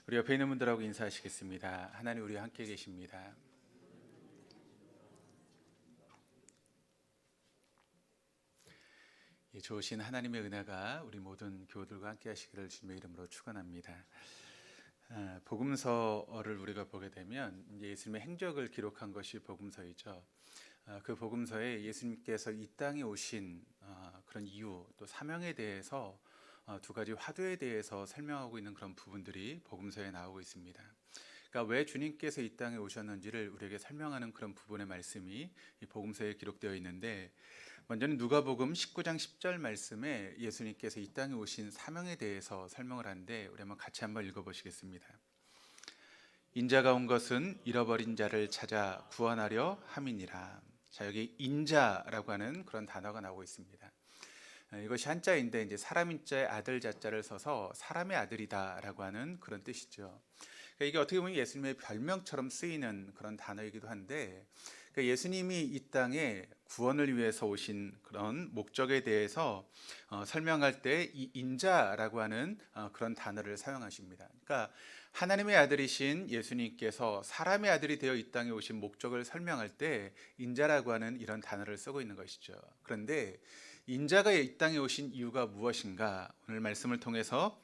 우리 옆에 있는 분들하고 인사하시겠습니다. 하나님 우리와 함께 계십니다. 좋으신 하나님의 은혜가 우리 모든 교우들과 함께 하시기를 주님의 이름으로 축원합니다. 복음서를 우리가 보게 되면 예수님의 행적을 기록한 것이 복음서이죠. 그 복음서에 예수님께서 이 땅에 오신 그런 이유, 또 사명에 대해서 두 가지 화두에 대해서 설명하고 있는 그런 부분들이 복음서에 나오고 있습니다. 그러니까 왜 주님께서 이 땅에 오셨는지를 우리에게 설명하는 그런 부분의 말씀이 이 복음서에 기록되어 있는데, 먼저는 누가복음 19장 10절 말씀에 예수님께서 이 땅에 오신 사명에 대해서 설명을 하는데, 우리 같이 한번 읽어보시겠습니다. 인자가 온 것은 잃어버린 자를 찾아 구원하려 함이니라. 자, 여기 인자라고 하는 그런 단어가 나오고 있습니다. 이것이 한자인데 이제 사람 인자에 아들 자자를 써서 사람의 아들이다라고 하는 그런 뜻이죠. 그러니까 이게 어떻게 보면 예수님의 별명처럼 쓰이는 그런 단어이기도 한데, 그러니까 예수님이 이 땅에 구원을 위해서 오신 그런 목적에 대해서 설명할 때 이 인자라고 하는 그런 단어를 사용하십니다. 그러니까 하나님의 아들이신 예수님께서 사람의 아들이 되어 이 땅에 오신 목적을 설명할 때 인자라고 하는 이런 단어를 쓰고 있는 것이죠. 그런데 인자가 이 땅에 오신 이유가 무엇인가? 오늘 말씀을 통해서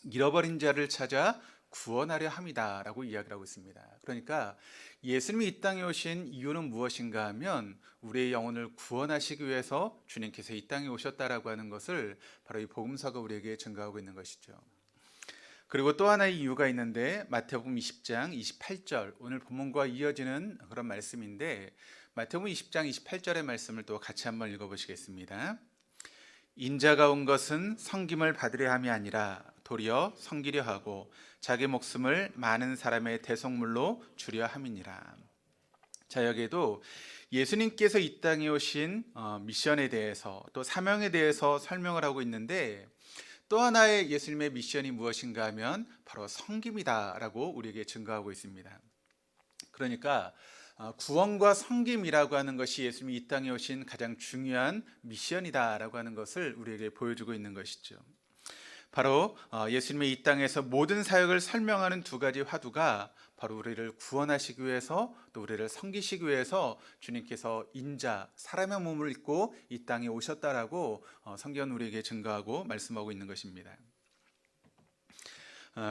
잃어버린 자를 찾아 구원하려 함이다 라고 이야기를 하고 있습니다. 그러니까 예수님이 이 땅에 오신 이유는 무엇인가 하면 우리의 영혼을 구원하시기 위해서 주님께서 이 땅에 오셨다라고 하는 것을 바로 이 복음서가 우리에게 증거하고 있는 것이죠. 그리고 또 하나의 이유가 있는데, 마태복음 20장 28절, 오늘 본문과 이어지는 그런 말씀인데, 마태복음 20장 28절의 말씀을 또 같이 한번 읽어보시겠습니다. 인자가 온 것은 섬김을 받으려 함이 아니라 도리어 섬기려 하고 자기 목숨을 많은 사람의 대속물로 주려 함이니라. 자, 여기에도 예수님께서 이 땅에 오신 미션에 대해서, 또 사명에 대해서 설명을 하고 있는데, 또 하나의 예수님의 미션이 무엇인가 하면 바로 섬김이다라고 우리에게 증거하고 있습니다. 그러니까 구원과 섬김이라고 하는 것이 예수님이 이 땅에 오신 가장 중요한 미션이다라고 하는 것을 우리에게 보여주고 있는 것이죠. 바로 예수님의 이 땅에서 모든 사역을 설명하는 두 가지 화두가 바로 우리를 구원하시기 위해서, 또 우리를 섬기시기 위해서 주님께서 인자, 사람의 몸을 입고 이 땅에 오셨다라고 성경은 우리에게 증거하고 말씀하고 있는 것입니다.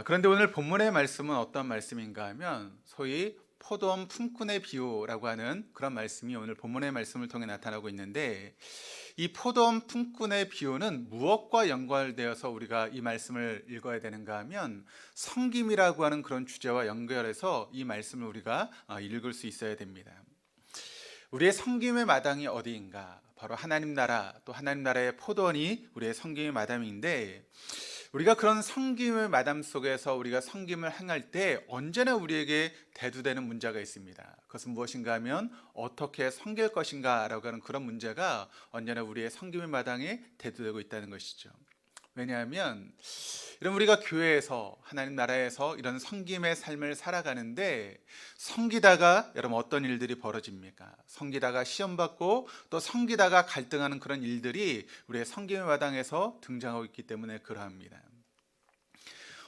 그런데 오늘 본문의 말씀은 어떤 말씀인가 하면 소위 포도원 품꾼의 비유라고 하는 그런 말씀이 오늘 본문의 말씀을 통해 나타나고 있는데, 이 포도원 품꾼의 비유는 무엇과 연관되어서 우리가 이 말씀을 읽어야 되는가 하면 섬김이라고 하는 그런 주제와 연결해서 이 말씀을 우리가 읽을 수 있어야 됩니다. 우리의 섬김의 마당이 어디인가? 바로 하나님 나라, 또 하나님 나라의 포도원이 우리의 섬김의 마당인데, 우리가 그런 섬김의 마담 속에서 우리가 섬김을 행할 때 언제나 우리에게 대두되는 문제가 있습니다. 그것은 무엇인가 하면 어떻게 섬길 것인가 라고 하는 그런 문제가 언제나 우리의 섬김의 마당에 대두되고 있다는 것이죠. 왜냐하면 여러분, 우리가 교회에서, 하나님 나라에서 이런 섬김의 삶을 살아가는데, 섬기다가 여러분 어떤 일들이 벌어집니까? 섬기다가 시험받고 또 섬기다가 갈등하는 그런 일들이 우리의 섬김의 마당에서 등장하고 있기 때문에 그러합니다.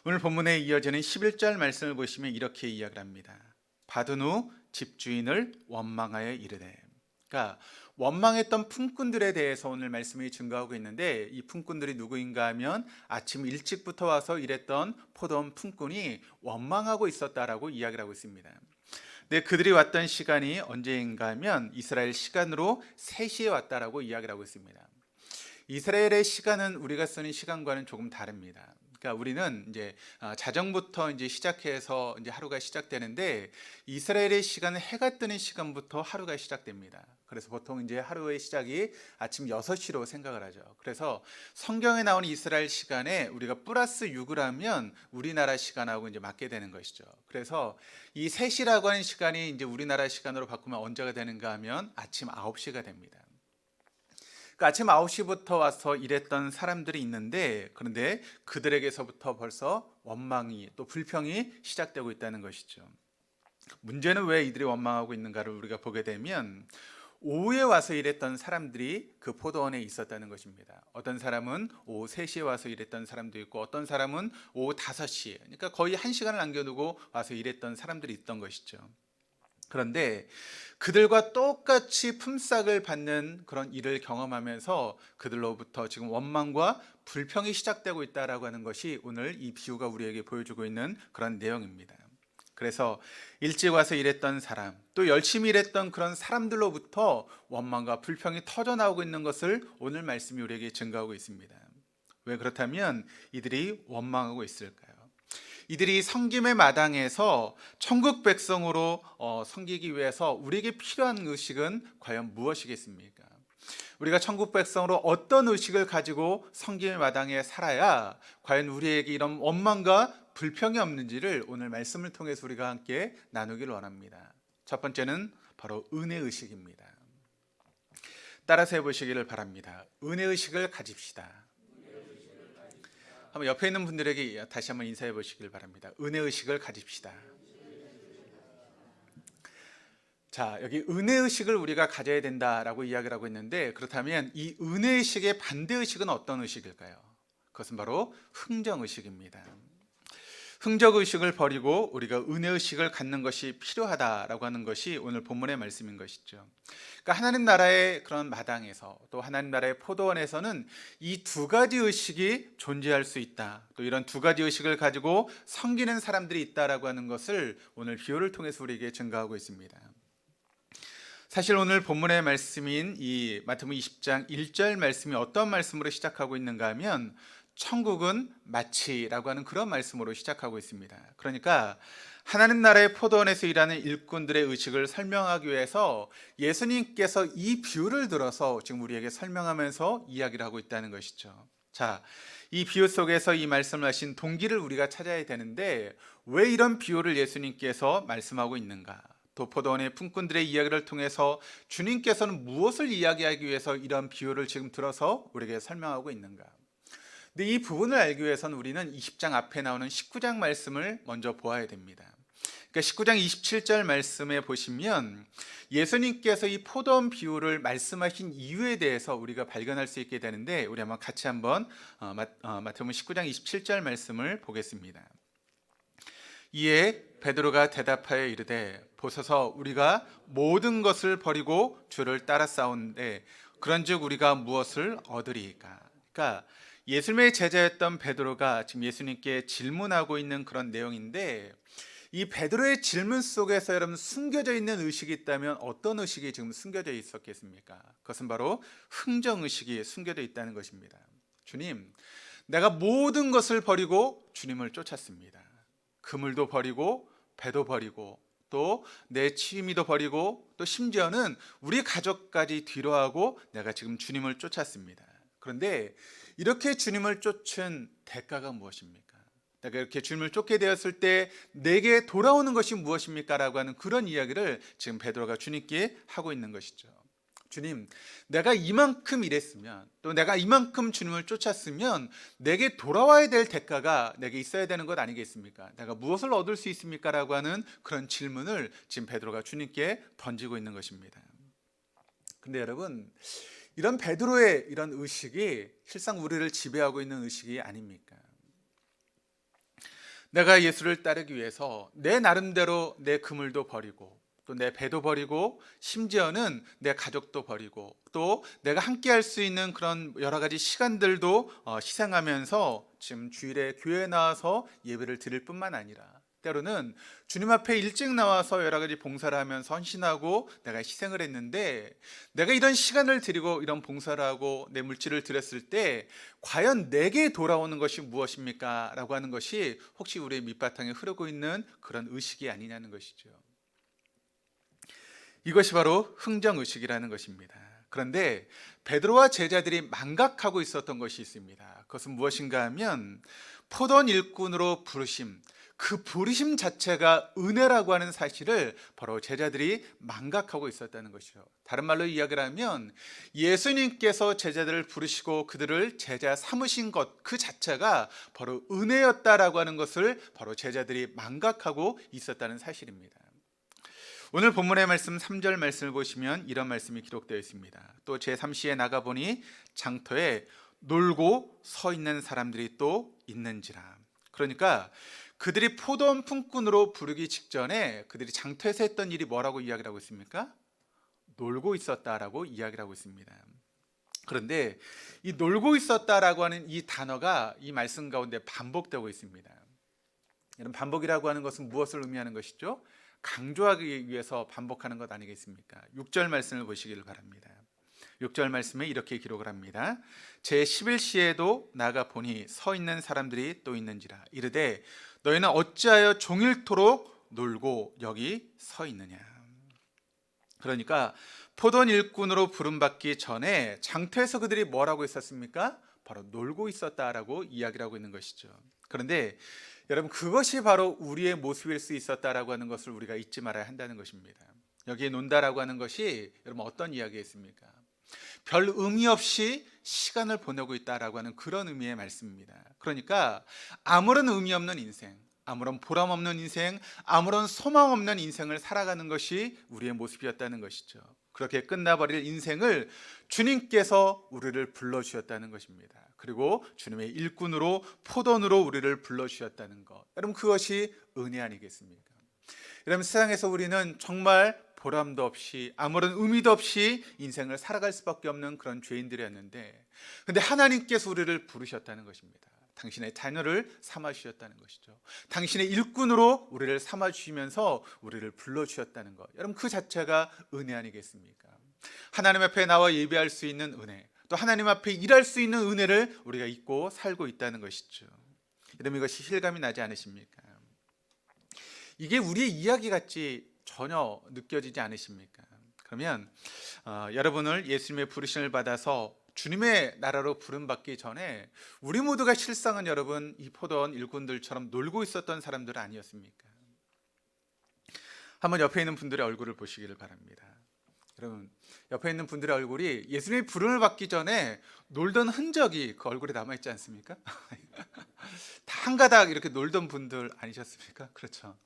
오늘 본문에 이어지는 11절 말씀을 보시면 이렇게 이야기를 합니다. 받은 후 집주인을 원망하여 이르되. 그러니까 원망했던 품꾼들에 대해서 오늘 말씀이 증거하고 있는데, 이 품꾼들이 누구인가 하면 아침 일찍부터 와서 일했던 포도원 품꾼이 원망하고 있었다라고 이야기를 하고 있습니다. 근데 그들이 왔던 시간이 언제인가 하면 이스라엘 시간으로 3시에 왔다라고 이야기를 하고 있습니다. 이스라엘의 시간은 우리가 쓰는 시간과는 조금 다릅니다. 그러니까 우리는 이제 자정부터 이제 시작해서 이제 하루가 시작되는데, 이스라엘의 시간은 해가 뜨는 시간부터 하루가 시작됩니다. 그래서 보통 이제 하루의 시작이 아침 6시로 생각을 하죠. 그래서 성경에 나오는 이스라엘 시간에 우리가 플러스 6을 하면 우리나라 시간하고 이제 맞게 되는 것이죠. 그래서 이 3시라고 하는 시간이 이제 우리나라 시간으로 바꾸면 언제가 되는가 하면 아침 9시가 됩니다. 그러니까 아침 9시부터 와서 일했던 사람들이 있는데, 그런데 그들에게서부터 벌써 원망이, 또 불평이 시작되고 있다는 것이죠. 문제는 왜 이들이 원망하고 있는가를 우리가 보게 되면, 오후에 와서 일했던 사람들이 그 포도원에 있었다는 것입니다. 어떤 사람은 오후 3시에 와서 일했던 사람도 있고 어떤 사람은 오후 5시, 그러니까 거의 1시간을 남겨두고 와서 일했던 사람들이 있던 것이죠. 그런데 그들과 똑같이 품삯을 받는 그런 일을 경험하면서 그들로부터 지금 원망과 불평이 시작되고 있다라고 하는 것이 오늘 이 비유가 우리에게 보여주고 있는 그런 내용입니다. 그래서 일찍 와서 일했던 사람, 또 열심히 일했던 그런 사람들로부터 원망과 불평이 터져나오고 있는 것을 오늘 말씀이 우리에게 증거하고 있습니다. 왜 그렇다면 이들이 원망하고 있을까요? 이들이 섬김의 마당에서 천국 백성으로 섬기기 위해서 우리에게 필요한 의식은 과연 무엇이겠습니까? 우리가 천국 백성으로 어떤 의식을 가지고 섬김의 마당에 살아야 과연 우리에게 이런 원망과 불평이 없는지를 오늘 말씀을 통해서 우리가 함께 나누기를 원합니다. 첫 번째는 바로 은혜의식입니다. 따라서 해보시기를 바랍니다. 은혜의식을 가집시다. 한번 옆에 있는 분들에게 다시 한번 인사해 보시길 바랍니다. 은혜의식을 가집시다. 자, 여기 은혜의식을 우리가 가져야 된다라고 이야기를 하고 있는데, 그렇다면 이 은혜의식의 반대의식은 어떤 의식일까요? 그것은 바로 흥정의식입니다. 흥정의식을 버리고 우리가 은혜의식을 갖는 것이 필요하다라고 하는 것이 오늘 본문의 말씀인 것이죠. 그러니까 하나님 나라의 그런 마당에서 또 하나님 나라의 포도원에서는 이 두 가지 의식이 존재할 수 있다. 또 이런 두 가지 의식을 가지고 섬기는 사람들이 있다라고 하는 것을 오늘 비유를 통해서 우리에게 증거하고 있습니다. 사실 오늘 본문의 말씀인 이 마태복음 20장 1절 말씀이 어떤 말씀으로 시작하고 있는가 하면 천국은 마치라고 하는 그런 말씀으로 시작하고 있습니다. 그러니까 하나님 나라의 포도원에서 일하는 일꾼들의 의식을 설명하기 위해서 예수님께서 이 비유를 들어서 지금 우리에게 설명하면서 이야기를 하고 있다는 것이죠. 자, 이 비유 속에서 이 말씀을 하신 동기를 우리가 찾아야 되는데 왜 이런 비유를 예수님께서 말씀하고 있는가? 또 포도원의 품꾼들의 이야기를 통해서 주님께서는 무엇을 이야기하기 위해서 이런 비유를 지금 들어서 우리에게 설명하고 있는가? 근데 이 부분을 알기 위해서는 우리는 20장 앞에 나오는 19장 말씀을 먼저 보아야 됩니다. 그러니까 19장 27절 말씀에 보시면 예수님께서 이 포도원 비유를 말씀하신 이유에 대해서 우리가 발견할 수 있게 되는데, 우리 한번 같이 한번 마태복음 19장 27절 말씀을 보겠습니다. 이에 베드로가 대답하여 이르되 보소서 우리가 모든 것을 버리고 주를 따라 싸우는데 그런즉 우리가 무엇을 얻으리이까? 그러니까 예수님의 제자였던 베드로가 지금 예수님께 질문하고 있는 그런 내용인데, 이 베드로의 질문 속에서 여러분 숨겨져 있는 의식이 있다면 어떤 의식이 지금 숨겨져 있었겠습니까? 그것은 바로 흥정의식이 숨겨져 있다는 것입니다. 주님, 내가 모든 것을 버리고 주님을 쫓았습니다. 그물도 버리고 배도 버리고 또 내 취미도 버리고 또 심지어는 우리 가족까지 뒤로하고 내가 지금 주님을 쫓았습니다. 그런데 이렇게 주님을 쫓은 대가가 무엇입니까? 내가 이렇게 주님을 쫓게 되었을 때 내게 돌아오는 것이 무엇입니까? 라고 하는 그런 이야기를 지금 베드로가 주님께 하고 있는 것이죠. 주님, 내가 이만큼 일했으면 또 내가 이만큼 주님을 쫓았으면 내게 돌아와야 될 대가가 내게 있어야 되는 것 아니겠습니까? 내가 무엇을 얻을 수 있습니까? 라고 하는 그런 질문을 지금 베드로가 주님께 던지고 있는 것입니다. 근데 여러분, 이런 베드로의 이런 의식이 실상 우리를 지배하고 있는 의식이 아닙니까? 내가 예수를 따르기 위해서 내 나름대로 내 그물도 버리고 또 내 배도 버리고 심지어는 내 가족도 버리고 또 내가 함께 할 수 있는 그런 여러 가지 시간들도 희생하면서 지금 주일에 교회에 나와서 예배를 드릴 뿐만 아니라 때로는 주님 앞에 일찍 나와서 여러 가지 봉사를 하면서 헌신하고 내가 희생을 했는데, 내가 이런 시간을 드리고 이런 봉사를 하고 내 물질을 드렸을 때 과연 내게 돌아오는 것이 무엇입니까? 라고 하는 것이 혹시 우리의 밑바탕에 흐르고 있는 그런 의식이 아니냐는 것이죠. 이것이 바로 흥정의식이라는 것입니다. 그런데 베드로와 제자들이 망각하고 있었던 것이 있습니다. 그것은 무엇인가 하면 포도원 일꾼으로 부르심, 그 부르심 자체가 은혜라고 하는 사실을 바로 제자들이 망각하고 있었다는 것이죠. 다른 말로 이야기를 하면 예수님께서 제자들을 부르시고 그들을 제자 삼으신 것 그 자체가 바로 은혜였다라고 하는 것을 바로 제자들이 망각하고 있었다는 사실입니다. 오늘 본문의 말씀 3절 말씀을 보시면 이런 말씀이 기록되어 있습니다. 또 제3시에 나가보니 장터에 놀고 서 있는 사람들이 또 있는지라. 그러니까 그들이 포도원 품꾼으로 부르기 직전에 그들이 장터에서 했던 일이 뭐라고 이야기를 하고 있습니까? 놀고 있었다라고 이야기를 하고 있습니다. 그런데 이 놀고 있었다라고 하는 이 단어가 이 말씀 가운데 반복되고 있습니다. 이런 반복이라고 하는 것은 무엇을 의미하는 것이죠? 강조하기 위해서 반복하는 것 아니겠습니까? 6절 말씀을 보시기를 바랍니다. 6절 말씀에 이렇게 기록을 합니다. 제11시에도 나가 보니 서 있는 사람들이 또 있는지라. 이르되 너희는 어찌하여 종일토록 놀고 여기 서 있느냐. 그러니까 포도원 일꾼으로 부름받기 전에 장터에서 그들이 뭐라고 있었습니까? 바로 놀고 있었다라고 이야기를 하고 있는 것이죠. 그런데 여러분, 그것이 바로 우리의 모습일 수 있었다라고 하는 것을 우리가 잊지 말아야 한다는 것입니다. 여기에 논다라고 하는 것이 여러분 어떤 이야기였습니까? 별 의미 없이 시간을 보내고 있다라고 하는 그런 의미의 말씀입니다. 그러니까 아무런 의미 없는 인생, 아무런 보람 없는 인생, 아무런 소망 없는 인생을 살아가는 것이 우리의 모습이었다는 것이죠. 그렇게 끝나버릴 인생을 주님께서 우리를 불러주셨다는 것입니다. 그리고 주님의 일꾼으로 포도원으로 우리를 불러주셨다는 것, 여러분 그것이 은혜 아니겠습니까? 여러분, 세상에서 우리는 정말 보람도 없이 아무런 의미도 없이 인생을 살아갈 수밖에 없는 그런 죄인들이었는데, 근데 하나님께서 우리를 부르셨다는 것입니다. 당신의 자녀를 삼아주셨다는 것이죠. 당신의 일꾼으로 우리를 삼아주시면서 우리를 불러주셨다는 것, 여러분 그 자체가 은혜 아니겠습니까? 하나님 앞에 나와 예배할 수 있는 은혜, 또 하나님 앞에 일할 수 있는 은혜를 우리가 잊고 살고 있다는 것이죠. 여러분, 이것이 실감이 나지 않으십니까? 이게 우리의 이야기 같이 전혀 느껴지지 않으십니까? 그러면 여러분을 예수님의 부르심을 받아서 주님의 나라로 부름받기 전에 우리 모두가 실상은 여러분 이 포도원 일꾼들처럼 놀고 있었던 사람들은 아니었습니까? 한번 옆에 있는 분들의 얼굴을 보시기를 바랍니다. 여러분, 옆에 있는 분들의 얼굴이 예수님의 부름을 받기 전에 놀던 흔적이 그 얼굴에 남아있지 않습니까? 다 한가닥 이렇게 놀던 분들 아니셨습니까? 그렇죠.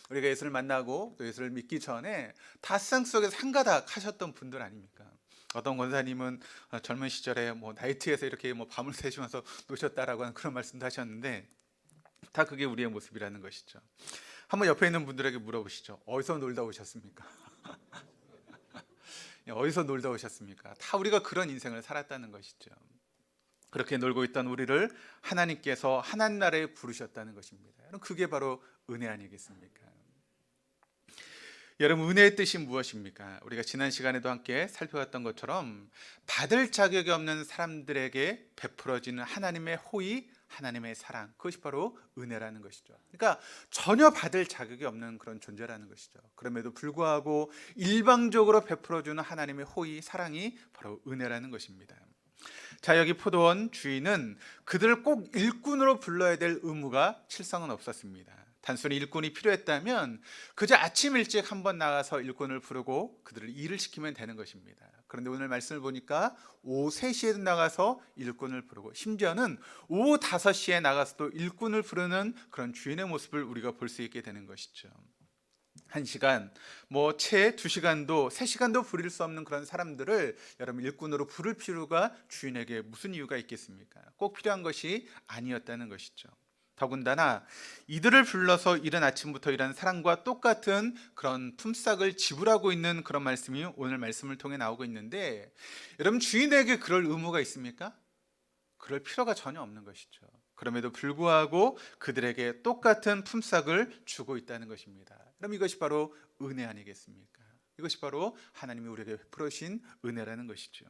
우리가 예수를 만나고 또 예수를 믿기 전에 다 세상 속에서 한가닥 하셨던 분들 아닙니까? 어떤 권사님은 젊은 시절에 나이트에서 이렇게 밤을 새시면서 노셨다라고 하는 그런 말씀도 하셨는데, 다 그게 우리의 모습이라는 것이죠. 한번 옆에 있는 분들에게 물어보시죠. 어디서 놀다 오셨습니까? 어디서 놀다 오셨습니까? 다 우리가 그런 인생을 살았다는 것이죠. 그렇게 놀고 있던 우리를 하나님께서 하나님 나라에 부르셨다는 것입니다. 그게 바로 은혜 아니겠습니까? 여러분, 은혜의 뜻이 무엇입니까? 우리가 지난 시간에도 함께 살펴봤던 것처럼 받을 자격이 없는 사람들에게 베풀어지는 하나님의 호의, 하나님의 사랑, 그것이 바로 은혜라는 것이죠. 그러니까 전혀 받을 자격이 없는 그런 존재라는 것이죠. 그럼에도 불구하고 일방적으로 베풀어주는 하나님의 호의, 사랑이 바로 은혜라는 것입니다. 자, 여기 포도원 주인은 그들을 꼭 일꾼으로 불러야 될 의무가 실상은 없었습니다. 단순히 일꾼이 필요했다면 그저 아침 일찍 한번 나가서 일꾼을 부르고 그들을 일을 시키면 되는 것입니다. 그런데 오늘 말씀을 보니까 오후 3시에 나가서 일꾼을 부르고, 심지어는 오후 5시에 나가서도 일꾼을 부르는 그런 주인의 모습을 우리가 볼 수 있게 되는 것이죠. 1시간, 채 2시간도 3시간도 부릴 수 없는 그런 사람들을 여러분 일꾼으로 부를 필요가 주인에게 무슨 이유가 있겠습니까? 꼭 필요한 것이 아니었다는 것이죠. 더군다나 이들을 불러서 이른 아침부터 일한 사람과 똑같은 그런 품삯을 지불하고 있는 그런 말씀이 오늘 말씀을 통해 나오고 있는데, 여러분 주인에게 그럴 의무가 있습니까? 그럴 필요가 전혀 없는 것이죠. 그럼에도 불구하고 그들에게 똑같은 품삯을 주고 있다는 것입니다. 그럼 이것이 바로 은혜 아니겠습니까? 이것이 바로 하나님이 우리에게 베풀어 주신 은혜라는 것이죠.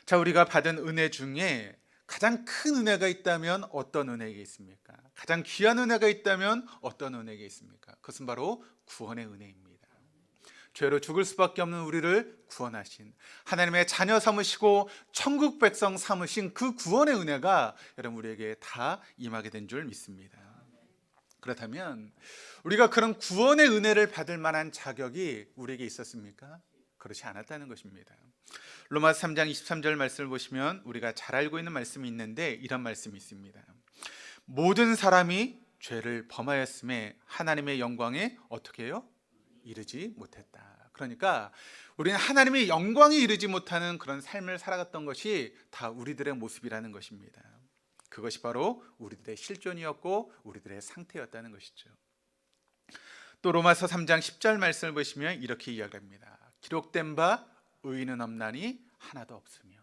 자, 우리가 받은 은혜 중에 가장 큰 은혜가 있다면 어떤 은혜가 있습니까? 가장 귀한 은혜가 있다면 어떤 은혜가 있습니까? 그것은 바로 구원의 은혜입니다. 죄로 죽을 수밖에 없는 우리를 구원하신, 하나님의 자녀 삼으시고 천국 백성 삼으신 그 구원의 은혜가 여러분 우리에게 다 임하게 된 줄 믿습니다. 그렇다면 우리가 그런 구원의 은혜를 받을 만한 자격이 우리에게 있었습니까? 그렇지 않았다는 것입니다. 로마서 3장 23절 말씀을 보시면 우리가 잘 알고 있는 말씀이 있는데, 이런 말씀이 있습니다. 모든 사람이 죄를 범하였음에 하나님의 영광에 어떻게 해요? 이루지 못했다. 그러니까 우리는 하나님의 영광에 이르지 못하는 그런 삶을 살아갔던 것이 다 우리들의 모습이라는 것입니다. 그것이 바로 우리들의 실존이었고 우리들의 상태였다는 것이죠. 또 로마서 3장 10절 말씀을 보시면 이렇게 이야기합니다. 기록된 바 의인은 없나니 하나도 없으며.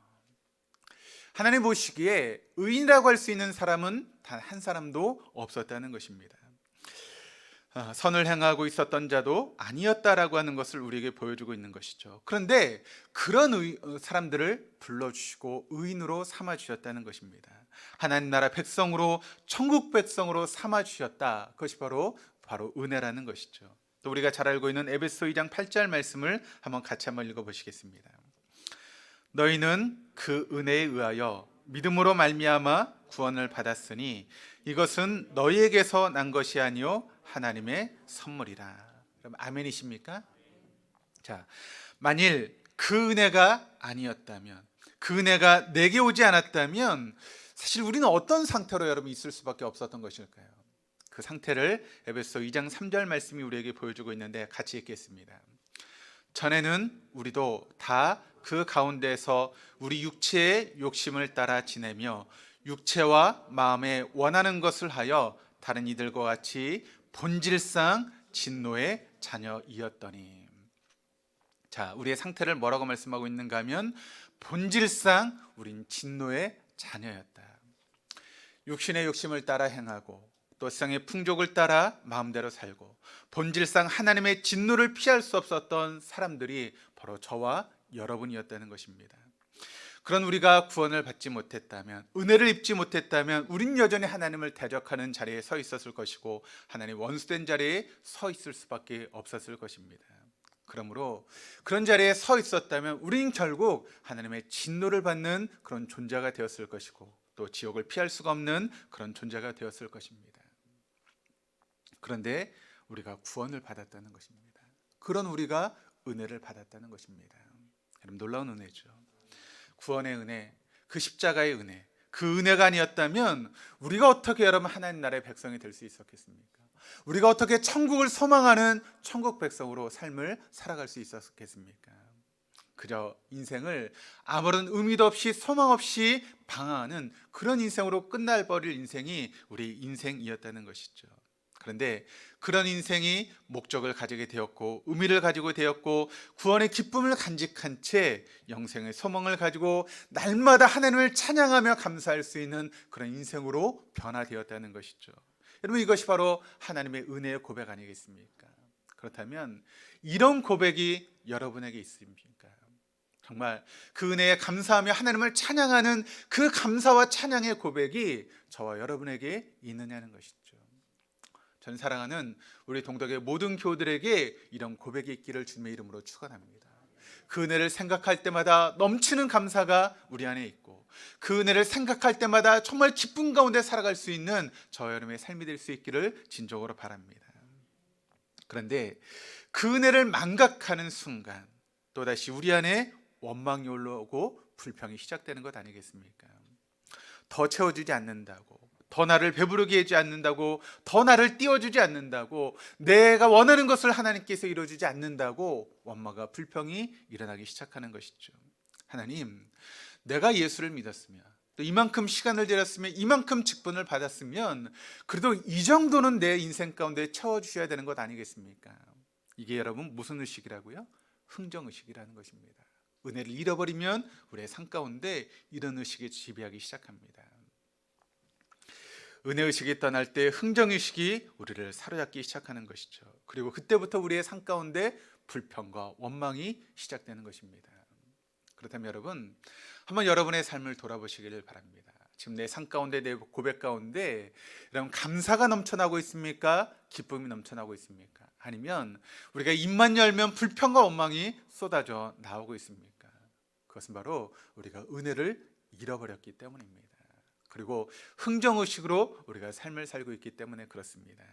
하나님 보시기에 의인이라고 할 수 있는 사람은 단 한 사람도 없었다는 것입니다. 선을 행하고 있었던 자도 아니었다라고 하는 것을 우리에게 보여주고 있는 것이죠. 그런데 그런 사람들을 불러주시고 의인으로 삼아주셨다는 것입니다. 하나님 나라 백성으로, 천국 백성으로 삼아주셨다. 그것이 바로 은혜라는 것이죠. 또 우리가 잘 알고 있는 에베소 2장 8절 말씀을 같이 한번 읽어보시겠습니다. 너희는 그 은혜에 의하여 믿음으로 말미암아 구원을 받았으니 이것은 너희에게서 난 것이 아니요 하나님의 선물이라. 그럼 아멘이십니까? 자, 만일 그 은혜가 아니었다면, 그 은혜가 내게 오지 않았다면 사실 우리는 어떤 상태로 여러분 있을 수밖에 없었던 것일까요? 그 상태를 에베소 2장 3절 말씀이 우리에게 보여주고 있는데 같이 읽겠습니다. 전에는 우리도 다 그 가운데서 우리 육체의 욕심을 따라 지내며 육체와 마음에 원하는 것을 하여 다른 이들과 같이 본질상 진노의 자녀이었더니. 자, 우리의 상태를 뭐라고 말씀하고 있는가 하면 본질상 우린 진노의 자녀였다. 육신의 욕심을 따라 행하고 또 세상의 풍족을 따라 마음대로 살고 본질상 하나님의 진노를 피할 수 없었던 사람들이 바로 저와 여러분이었다는 것입니다. 그런 우리가 구원을 받지 못했다면, 은혜를 입지 못했다면 우린 여전히 하나님을 대적하는 자리에 서 있었을 것이고 하나님 원수된 자리에 서 있을 수밖에 없었을 것입니다. 그러므로 그런 자리에 서 있었다면 우린 결국 하나님의 진노를 받는 그런 존재가 되었을 것이고 또 지옥을 피할 수가 없는 그런 존재가 되었을 것입니다. 그런데 우리가 구원을 받았다는 것입니다. 그런 우리가 은혜를 받았다는 것입니다. 여러분, 놀라운 은혜죠. 구원의 은혜, 그 십자가의 은혜, 그 은혜가 아니었다면 우리가 어떻게 여러분 하나님 나라의 백성이 될 수 있었겠습니까? 우리가 어떻게 천국을 소망하는 천국 백성으로 삶을 살아갈 수 있었겠습니까? 그저 인생을 아무런 의미도 없이 소망 없이 방황하는 그런 인생으로 끝날버릴 인생이 우리 인생이었다는 것이죠. 그런데 그런 인생이 목적을 가지게 되었고 의미를 가지고 되었고 구원의 기쁨을 간직한 채 영생의 소망을 가지고 날마다 하나님을 찬양하며 감사할 수 있는 그런 인생으로 변화되었다는 것이죠. 여러분, 이것이 바로 하나님의 은혜의 고백 아니겠습니까? 그렇다면 이런 고백이 여러분에게 있습니까? 정말 그 은혜에 감사하며 하나님을 찬양하는 그 감사와 찬양의 고백이 저와 여러분에게 있느냐는 것이죠. 저는 사랑하는 우리 동덕의 모든 교우들에게 이런 고백이 있기를 주님의 이름으로 축원합니다. 그 은혜를 생각할 때마다 넘치는 감사가 우리 안에 있고 그 은혜를 생각할 때마다 정말 기쁨 가운데 살아갈 수 있는 저와 여러분의 삶이 될 수 있기를 진정으로 바랍니다. 그런데 그 은혜를 망각하는 순간 또다시 우리 안에 원망이 올라오고 불평이 시작되는 것 아니겠습니까? 더 채워주지 않는다고, 더 나를 배부르게 하지 않는다고, 더 나를 띄워주지 않는다고, 내가 원하는 것을 하나님께서 이루어주지 않는다고 원망과 불평이 일어나기 시작하는 것이죠. 하나님, 내가 예수를 믿었으면 또 이만큼 시간을 들였으면 이만큼 직분을 받았으면 그래도 이 정도는 내 인생 가운데 채워주셔야 되는 것 아니겠습니까? 이게 여러분 무슨 의식이라고요? 흥정의식이라는 것입니다. 은혜를 잃어버리면 우리의 삶 가운데 이런 의식이 지배하기 시작합니다. 은혜의식이 떠날 때 흥정의식이 우리를 사로잡기 시작하는 것이죠. 그리고 그때부터 우리의 삶 가운데 불평과 원망이 시작되는 것입니다. 그렇다면 여러분, 한번 여러분의 삶을 돌아보시기를 바랍니다. 지금 내 삶 가운데, 내 고백 가운데 여러분 감사가 넘쳐나고 있습니까? 기쁨이 넘쳐나고 있습니까? 아니면 우리가 입만 열면 불평과 원망이 쏟아져 나오고 있습니까? 그것은 바로 우리가 은혜를 잃어버렸기 때문입니다. 그리고 흥정의식으로 우리가 삶을 살고 있기 때문에 그렇습니다.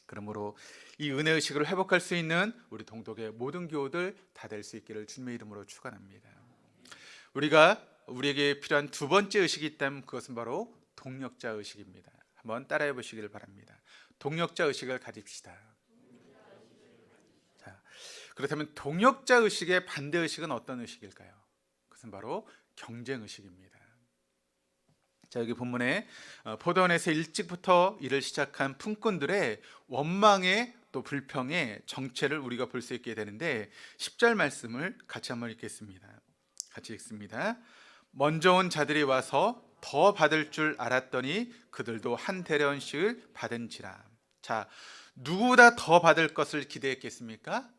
그러므로 이 은혜의식을 회복할 수 있는 우리 동독의 모든 교우들 다 될 수 있기를 주님의 이름으로 축원합니다. 우리에게 필요한 두 번째 의식이 있다면 그것은 바로 동력자 의식입니다. 한번 따라해 보시기를 바랍니다. 동력자 의식을 가집시다. 그렇다면 동역자 의식의 반대 의식은 어떤 의식일까요? 그것은 바로 경쟁 의식입니다. 자, 여기 본문에 포도원에서 일찍부터 일을 시작한 품꾼들의 원망의 또 불평의 정체를 우리가 볼 수 있게 되는데 10절 말씀을 같이 한번 읽겠습니다. 같이 읽습니다. 먼저 온 자들이 와서 더 받을 줄 알았더니 그들도 한 대련씩을 받은지라. 자, 누구보다 더 받을 것을 기대했겠습니까?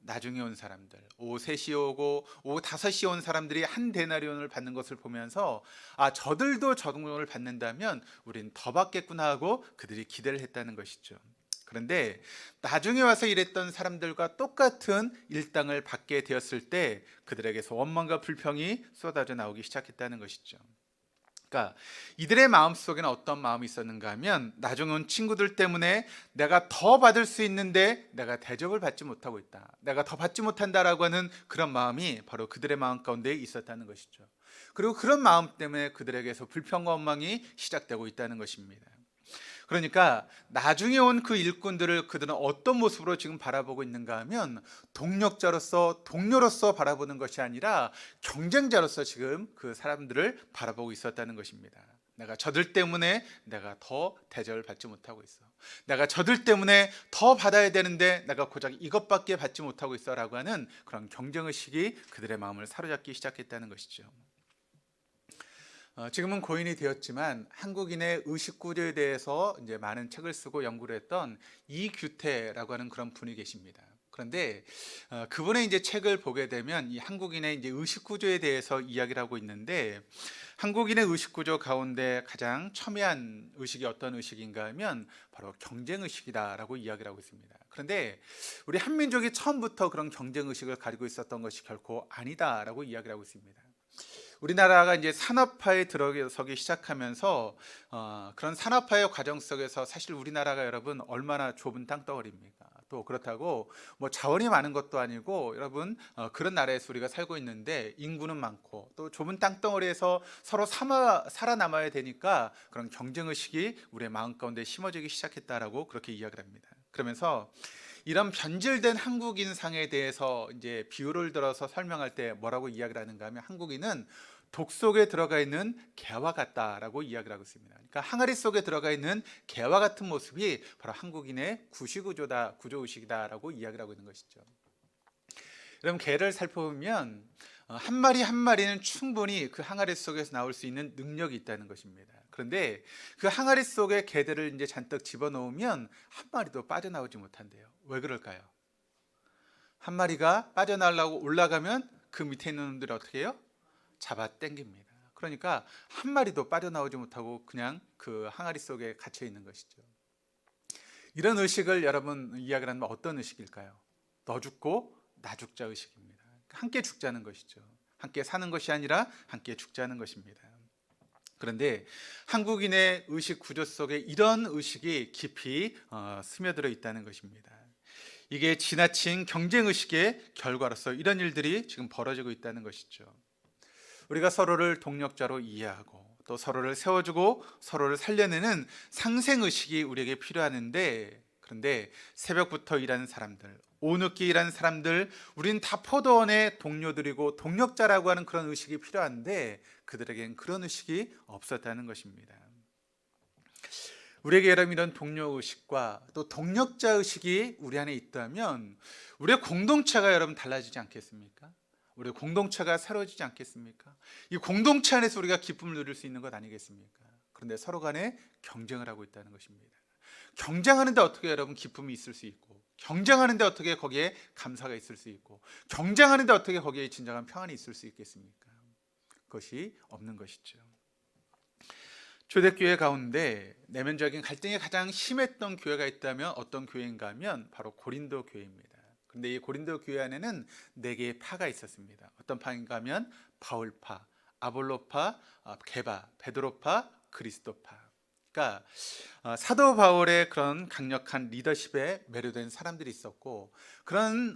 나중에 온 사람들, 오후 3시에 오고 오후 5시에 온 사람들이 한 데나리온을 받는 것을 보면서 저들도 저 정도를 받는다면 우린 더 받겠구나 하고 그들이 기대를 했다는 것이죠. 그런데 나중에 와서 일했던 사람들과 똑같은 일당을 받게 되었을 때 그들에게서 원망과 불평이 쏟아져 나오기 시작했다는 것이죠. 그러니까 이들의 마음속에는 어떤 마음이 있었는가 하면 나중에 온 친구들 때문에 내가 더 받을 수 있는데 내가 대접을 받지 못하고 있다, 내가 더 받지 못한다라고 하는 그런 마음이 바로 그들의 마음 가운데 있었다는 것이죠. 그리고 그런 마음 때문에 그들에게서 불평과 원망이 시작되고 있다는 것입니다. 그러니까 나중에 온 그 일꾼들을 그들은 어떤 모습으로 지금 바라보고 있는가 하면 동력자로서, 동료로서 바라보는 것이 아니라 경쟁자로서 지금 그 사람들을 바라보고 있었다는 것입니다. 내가 저들 때문에 내가 더 대접을 받지 못하고 있어, 내가 저들 때문에 더 받아야 되는데 내가 고작 이것밖에 받지 못하고 있어 라고 하는 그런 경쟁의식이 그들의 마음을 사로잡기 시작했다는 것이죠. 지금은 고인이 되었지만 한국인의 의식 구조에 대해서 이제 많은 책을 쓰고 연구를 했던 이규태라고 하는 그런 분이 계십니다. 그런데 그분의 이제 책을 보게 되면 이 한국인의 이제 의식 구조에 대해서 이야기를 하고 있는데, 한국인의 의식 구조 가운데 가장 첨예한 의식이 어떤 의식인가 하면 바로 경쟁 의식이다라고 이야기를 하고 있습니다. 그런데 우리 한민족이 처음부터 그런 경쟁 의식을 가지고 있었던 것이 결코 아니다라고 이야기를 하고 있습니다. 우리나라가 이제 산업화에 들어서기 시작하면서 그런 산업화의 과정 속에서 사실 우리나라가 여러분 얼마나 좁은 땅덩어리입니까? 또 그렇다고 뭐 자원이 많은 것도 아니고 여러분 그런 나라에서 우리가 살고 있는데 인구는 많고 또 좁은 땅덩어리에서 서로 살아남아야 되니까 그런 경쟁의식이 우리의 마음 가운데 심어지기 시작했다라고 그렇게 이야기를 합니다. 그러면서 이런 변질된 한국인상에 대해서 이제 비유를 들어서 설명할 때 뭐라고 이야기를 하는가 하면 한국인은 독 속에 들어가 있는 개와 같다라고 이야기를 하고 있습니다. 그러니까 항아리 속에 들어가 있는 개와 같은 모습이 바로 한국인의 구시구조다, 구조의식이다라고 이야기를 하고 있는 것이죠. 여러분, 개를 살펴보면 한 마리 한 마리는 충분히 그 항아리 속에서 나올 수 있는 능력이 있다는 것입니다. 그런데 그 항아리 속에 개들을 이제 잔뜩 집어넣으면 한 마리도 빠져나오지 못한대요. 왜 그럴까요? 한 마리가 빠져나오려고 올라가면 그 밑에 있는 놈들이 어떻게 해요? 잡아 당깁니다. 그러니까 한 마리도 빠져나오지 못하고 그냥 그 항아리 속에 갇혀 있는 것이죠. 이런 의식을 여러분 이야기를 하면 어떤 의식일까요? 너 죽고 나 죽자 의식입니다. 함께 죽자는 것이죠. 함께 사는 것이 아니라 함께 죽자는 것입니다. 그런데 한국인의 의식 구조 속에 이런 의식이 깊이 스며들어 있다는 것입니다. 이게 지나친 경쟁의식의 결과로서 이런 일들이 지금 벌어지고 있다는 것이죠. 우리가 서로를 동력자로 이해하고 또 서로를 세워주고 서로를 살려내는 상생의식이 우리에게 필요하는데, 그런데 새벽부터 일하는 사람들, 오늦게 일하는 사람들, 우린 다 포도원의 동료들이고 동력자라고 하는 그런 의식이 필요한데 그들에겐 그런 의식이 없었다는 것입니다. 우리에게 여러분 이런 동료의식과 또 동력자의식이 우리 안에 있다면 우리의 공동체가 여러분 달라지지 않겠습니까? 우리 공동체가 새로워지지 않겠습니까? 이 공동체 안에서 우리가 기쁨을 누릴 수 있는 것 아니겠습니까? 그런데 서로 간에 경쟁을 하고 있다는 것입니다. 경쟁하는데 어떻게 여러분 기쁨이 있을 수 있고, 경쟁하는데 어떻게 거기에 감사가 있을 수 있고, 경쟁하는데 어떻게 거기에 진정한 평안이 있을 수 있겠습니까? 그것이 없는 것이죠. 초대교회 가운데 내면적인 갈등이 가장 심했던 교회가 있다면 어떤 교회인가 하면 바로 고린도 교회입니다. 그런데 이 고린도 교회 안에는 4개의 파가 있었습니다. 어떤 파인가 하면 바울파, 아볼로파, 게바, 베드로파, 그리스도파. 그러니까 사도 바울의 그런 강력한 리더십에 매료된 사람들이 있었고, 그런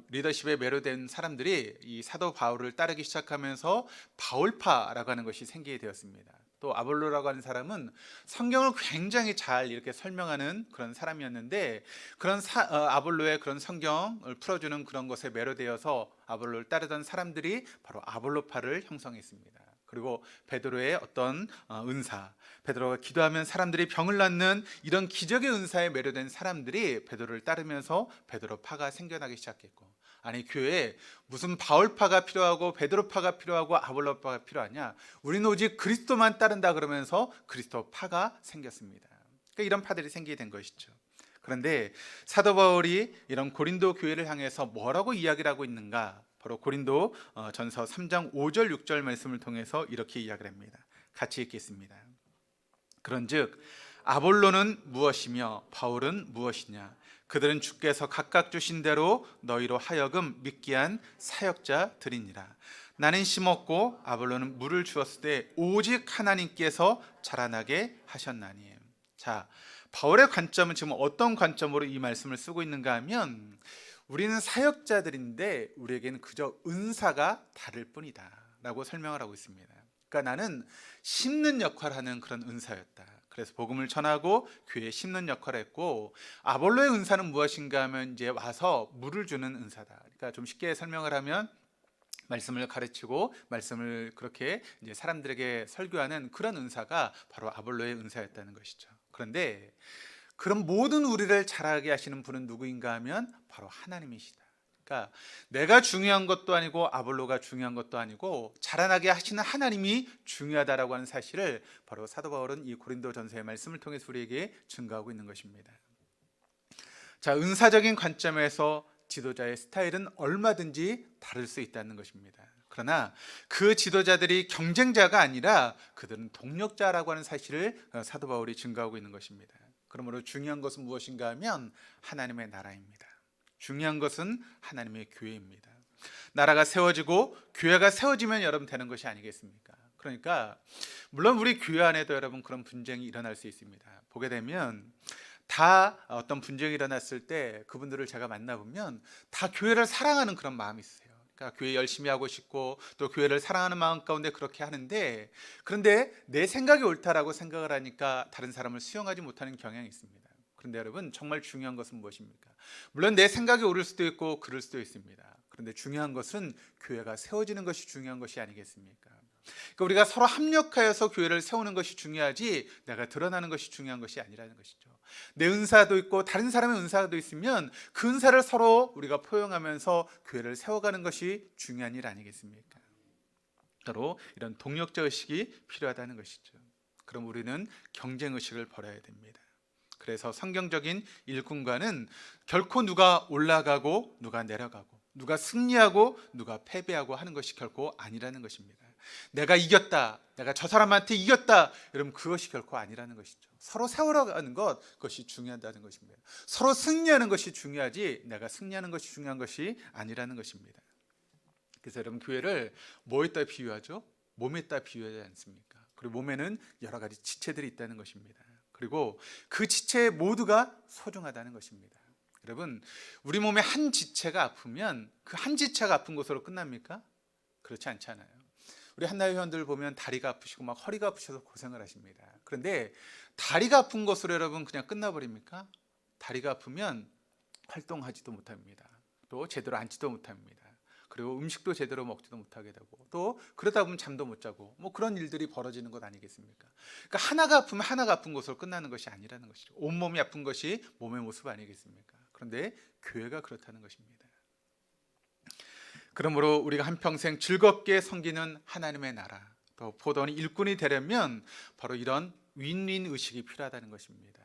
리더십에 매료된 사람들이 이 사도 바울을 따르기 시작하면서 바울파라고 하는 것이 생기게 되었습니다. 또 아볼로라고 하는 사람은 성경을 굉장히 잘 이렇게 설명하는 그런 사람이었는데, 그런 아볼로의 그런 성경을 풀어주는 그런 것에 매료되어서 아볼로를 따르던 사람들이 바로 아볼로파를 형성했습니다. 그리고 베드로의 어떤 은사, 베드로가 기도하면 사람들이 병을 낫는 이런 기적의 은사에 매료된 사람들이 베드로를 따르면서 베드로파가 생겨나기 시작했고, 아니 교회에 무슨 바울파가 필요하고 베드로파가 필요하고 아볼로파가 필요하냐, 우리는 오직 그리스도만 따른다 그러면서 그리스도파가 생겼습니다. 그러니까 이런 파들이 생기게 된 것이죠. 그런데 사도 바울이 이런 고린도 교회를 향해서 뭐라고 이야기를 하고 있는가, 바로 고린도 전서 3장 5절 6절 말씀을 통해서 이렇게 이야기를 합니다. 같이 읽겠습니다. 그런즉 아볼로는 무엇이며 바울은 무엇이냐, 그들은 주께서 각각 주신 대로 너희로 하여금 믿게 한 사역자들이니라. 나는 심었고 아볼로는 물을 주었을 때 오직 하나님께서 자라나게 하셨나니. 자, 바울의 관점은 지금 어떤 관점으로 이 말씀을 쓰고 있는가 하면, 우리는 사역자들인데 우리에게는 그저 은사가 다를 뿐이다 라고 설명을 하고 있습니다. 그러니까 나는 심는 역할을 하는 그런 은사였다. 그래서 복음을 전하고 교회에 심는 역할을 했고, 아볼로의 은사는 무엇인가 하면 이제 와서 물을 주는 은사다. 그러니까 좀 쉽게 설명을 하면, 말씀을 가르치고 말씀을 그렇게 이제 사람들에게 설교하는 그런 은사가 바로 아볼로의 은사였다는 것이죠. 그런데 그럼 모든 우리를 자라게 하시는 분은 누구인가 하면 바로 하나님이시다. 그러니까 내가 중요한 것도 아니고 아볼로가 중요한 것도 아니고 자라나게 하시는 하나님이 중요하다라고 하는 사실을 바로 사도 바울은 이 고린도 전서의 말씀을 통해서 우리에게 증거하고 있는 것입니다. 자, 은사적인 관점에서 지도자의 스타일은 얼마든지 다를 수 있다는 것입니다. 그러나 그 지도자들이 경쟁자가 아니라 그들은 동력자라고 하는 사실을 사도 바울이 증거하고 있는 것입니다. 그러므로 중요한 것은 무엇인가 하면 하나님의 나라입니다. 중요한 것은 하나님의 교회입니다. 나라가 세워지고 교회가 세워지면 여러분 되는 것이 아니겠습니까? 그러니까 물론 우리 교회 안에도 여러분 그런 분쟁이 일어날 수 있습니다. 보게 되면 다 어떤 분쟁이 일어났을 때 그분들을 제가 만나보면 다 교회를 사랑하는 그런 마음이 있어요. 그러니까 교회 열심히 하고 싶고 또 교회를 사랑하는 마음 가운데 그렇게 하는데, 그런데 내 생각이 옳다라고 생각을 하니까 다른 사람을 수용하지 못하는 경향이 있습니다. 그런데 여러분 정말 중요한 것은 무엇입니까? 물론 내 생각이 옳을 수도 있고 그럴 수도 있습니다. 그런데 중요한 것은 교회가 세워지는 것이 중요한 것이 아니겠습니까? 그러니까 우리가 서로 합력하여서 교회를 세우는 것이 중요하지 내가 드러나는 것이 중요한 것이 아니라는 것이죠. 내 은사도 있고 다른 사람의 은사도 있으면 그 은사를 서로 우리가 포용하면서 교회를 세워가는 것이 중요한 일 아니겠습니까? 바로 이런 동력자 의식이 필요하다는 것이죠. 그럼 우리는 경쟁 의식을 버려야 됩니다. 그래서 성경적인 일꾼과는 결코 누가 올라가고 누가 내려가고 누가 승리하고 누가 패배하고 하는 것이 결코 아니라는 것입니다. 내가 이겼다, 내가 저 사람한테 이겼다, 여러분 그것이 결코 아니라는 것이죠. 서로 세워가는 것, 그것이 중요하다는 것입니다. 서로 승리하는 것이 중요하지 내가 승리하는 것이 중요한 것이 아니라는 것입니다. 그래서 여러분 교회를 뭐에다 비유하죠? 몸에다 비유하지 않습니까? 그리고 몸에는 여러 가지 지체들이 있다는 것입니다. 그리고 그 지체 모두가 소중하다는 것입니다. 여러분 우리 몸의 한 지체가 아프면 그 한 지체가 아픈 것으로 끝납니까? 그렇지 않잖아요. 우리 한나회 회원들 보면 다리가 아프시고 막 허리가 아프셔서 고생을 하십니다. 그런데 다리가 아픈 것으로 여러분 그냥 끝나버립니까? 다리가 아프면 활동하지도 못합니다. 또 제대로 앉지도 못합니다. 그리고 음식도 제대로 먹지도 못하게 되고 또 그러다 보면 잠도 못 자고 뭐 그런 일들이 벌어지는 것 아니겠습니까? 그러니까 하나가 아프면 하나가 아픈 것으로 끝나는 것이 아니라는 것이죠. 온몸이 아픈 것이 몸의 모습 아니겠습니까? 그런데 교회가 그렇다는 것입니다. 그러므로 우리가 한평생 즐겁게 섬기는 하나님의 나라, 또 포도원이 일꾼이 되려면 바로 이런 윈윈 의식이 필요하다는 것입니다.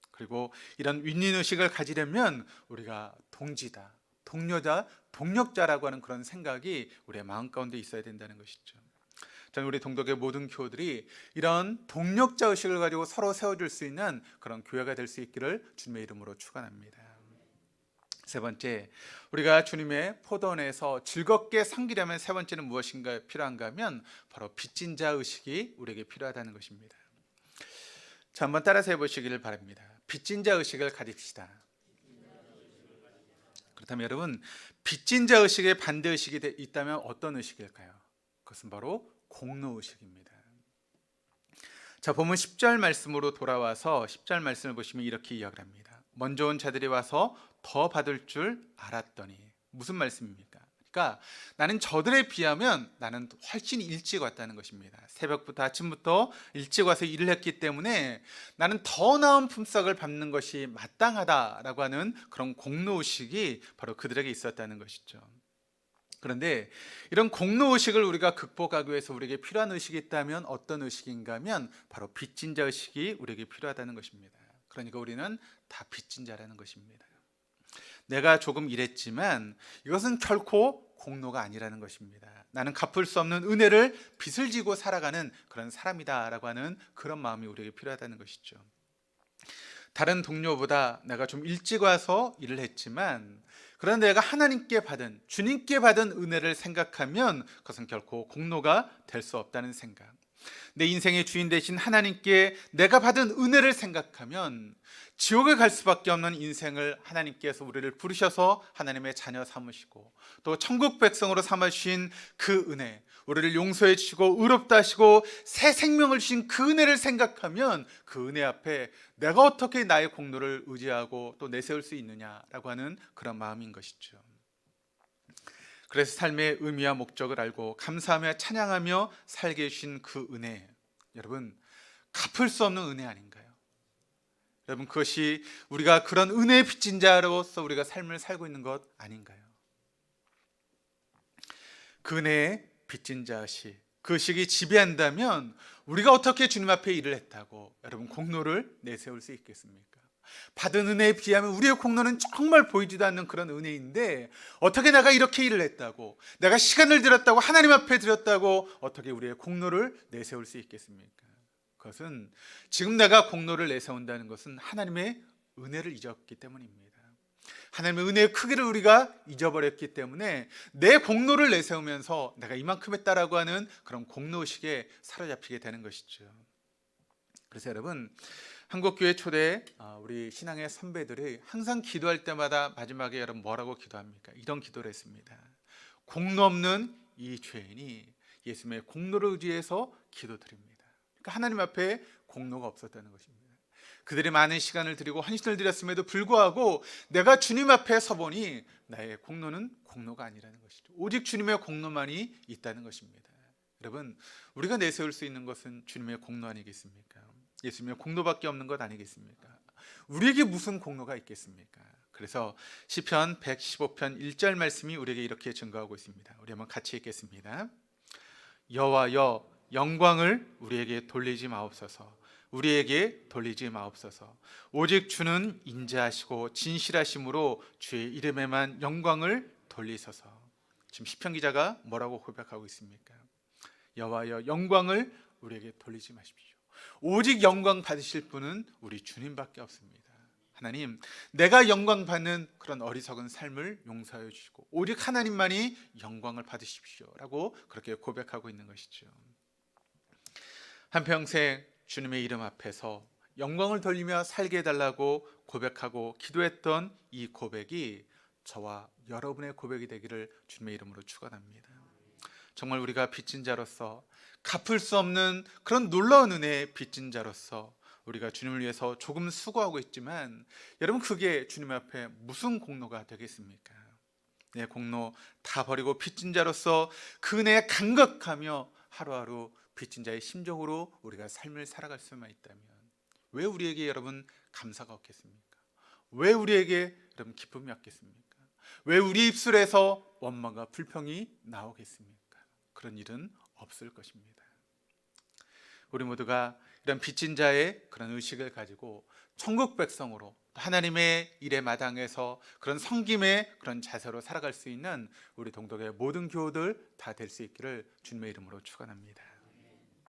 그리고 이런 윈윈 의식을 가지려면 우리가 동지다, 동료다, 동력자라고 하는 그런 생각이 우리의 마음 가운데 있어야 된다는 것이죠. 저는 우리 동덕의 모든 교우들이 이런 동력자 의식을 가지고 서로 세워줄 수 있는 그런 교회가 될 수 있기를 주님의 이름으로 축원합니다. 세 번째, 우리가 주님의 포도원에서 즐겁게 섬기려면 세 번째는 무엇인가 필요한가 하면 바로 빚진 자 의식이 우리에게 필요하다는 것입니다. 자, 한번 따라서 해보시기를 바랍니다. 빚진 자 의식을 가집시다. 그렇다면 여러분, 빚진 자 의식의 반대 의식이 있다면 어떤 의식일까요? 그것은 바로 공로 의식입니다. 자, 본문 10절 말씀으로 돌아와서 10절 말씀을 보시면 이렇게 이야기를 합니다. 먼저 온 자들이 와서 더 받을 줄 알았더니. 무슨 말씀입니까? 그러니까 나는 저들에 비하면 나는 훨씬 일찍 왔다는 것입니다. 새벽부터 아침부터 일찍 와서 일을 했기 때문에 나는 더 나은 품삯을 받는 것이 마땅하다라고 하는 그런 공로의식이 바로 그들에게 있었다는 것이죠. 그런데 이런 공로의식을 우리가 극복하기 위해서 우리에게 필요한 의식이 있다면 어떤 의식인가 하면 바로 빚진 자 의식이 우리에게 필요하다는 것입니다. 그러니까 우리는 다 빚진 자라는 것입니다. 내가 조금 일했지만 이것은 결코 공로가 아니라는 것입니다. 나는 갚을 수 없는 은혜를 빚을 지고 살아가는 그런 사람이다라고 하는 그런 마음이 우리에게 필요하다는 것이죠. 다른 동료보다 내가 좀 일찍 와서 일을 했지만 그런데 내가 하나님께 받은, 주님께 받은 은혜를 생각하면 그것은 결코 공로가 될 수 없다는 생각. 내 인생의 주인 되신 하나님께 내가 받은 은혜를 생각하면 지옥에 갈 수밖에 없는 인생을 하나님께서 우리를 부르셔서 하나님의 자녀 삼으시고 또 천국 백성으로 삼으신 그 은혜, 우리를 용서해 주시고 의롭다 하시고 새 생명을 주신 그 은혜를 생각하면 그 은혜 앞에 내가 어떻게 나의 공로를 의지하고 또 내세울 수 있느냐라고 하는 그런 마음인 것이죠. 그래서 삶의 의미와 목적을 알고 감사하며 찬양하며 살게 해주신 그 은혜, 여러분 갚을 수 없는 은혜 아닌가요? 여러분 그것이 우리가 그런 은혜의 빚진 자로서 우리가 삶을 살고 있는 것 아닌가요? 그 은혜의 빚진 자식, 그 의식이 지배한다면 우리가 어떻게 주님 앞에 일을 했다고 여러분 공로를 내세울 수 있겠습니까? 받은 은혜에 비하면 우리의 공로는 정말 보이지도 않는 그런 은혜인데 어떻게 내가 이렇게 일을 했다고, 내가 시간을 들였다고, 하나님 앞에 드렸다고 어떻게 우리의 공로를 내세울 수 있겠습니까? 그것은 지금 내가 공로를 내세운다는 것은 하나님의 은혜를 잊었기 때문입니다. 하나님의 은혜의 크기를 우리가 잊어버렸기 때문에 내 공로를 내세우면서 내가 이만큼 했다라고 하는 그런 공로의식에 사로잡히게 되는 것이죠. 그래서 여러분 한국교회 초대 우리 신앙의 선배들이 항상 기도할 때마다 마지막에 여러분 뭐라고 기도합니까? 이런 기도를 했습니다. 공로 없는 이 죄인이 예수님의 공로를 의지해서 기도드립니다. 그러니까 하나님 앞에 공로가 없었다는 것입니다. 그들이 많은 시간을 드리고 헌신을 드렸음에도 불구하고 내가 주님 앞에 서보니 나의 공로는 공로가 아니라는 것이죠. 오직 주님의 공로만이 있다는 것입니다. 여러분 우리가 내세울 수 있는 것은 주님의 공로 아니겠습니까? 예수님의 공로밖에 없는 것 아니겠습니까? 우리에게 무슨 공로가 있겠습니까? 그래서 시편 115편 1절 말씀이 우리에게 이렇게 증거하고 있습니다. 우리 한번 같이 읽겠습니다. 여호와여 영광을 우리에게 돌리지 마옵소서. 우리에게 돌리지 마옵소서. 오직 주는 인자하시고 진실하심으로 주의 이름에만 영광을 돌리소서. 지금 시편 기자가 뭐라고 고백하고 있습니까? 여호와여 영광을 우리에게 돌리지 마십시오. 오직 영광 받으실 분은 우리 주님밖에 없습니다. 하나님, 내가 영광 받는 그런 어리석은 삶을 용서해 주시고 오직 하나님만이 영광을 받으십시오 라고 그렇게 고백하고 있는 것이죠. 한평생 주님의 이름 앞에서 영광을 돌리며 살게 해달라고 고백하고 기도했던 이 고백이 저와 여러분의 고백이 되기를 주님의 이름으로 축원합니다. 정말 우리가 빚진 자로서 갚을 수 없는 그런 놀라운 은혜의 빚진 자로서 우리가 주님을 위해서 조금 수고하고 있지만 여러분 그게 주님 앞에 무슨 공로가 되겠습니까? 내 공로 다 버리고 빚진 자로서 그 은혜에 감격하며 하루하루 빚진 자의 심정으로 우리가 삶을 살아갈 수만 있다면 왜 우리에게 여러분 감사가 없겠습니까? 왜 우리에게 여러분 기쁨이 없겠습니까? 왜 우리 입술에서 원망과 불평이 나오겠습니까? 그런 일은 없을 것입니다. 우리 모두가 이런 빚진 자의 그런 의식을 가지고 천국 백성으로 하나님의 일의 마당에서 그런 섬김의 그런 자세로 살아갈 수 있는 우리 동덕의 모든 교우들 다 될 수 있기를 주님의 이름으로 축원합니다.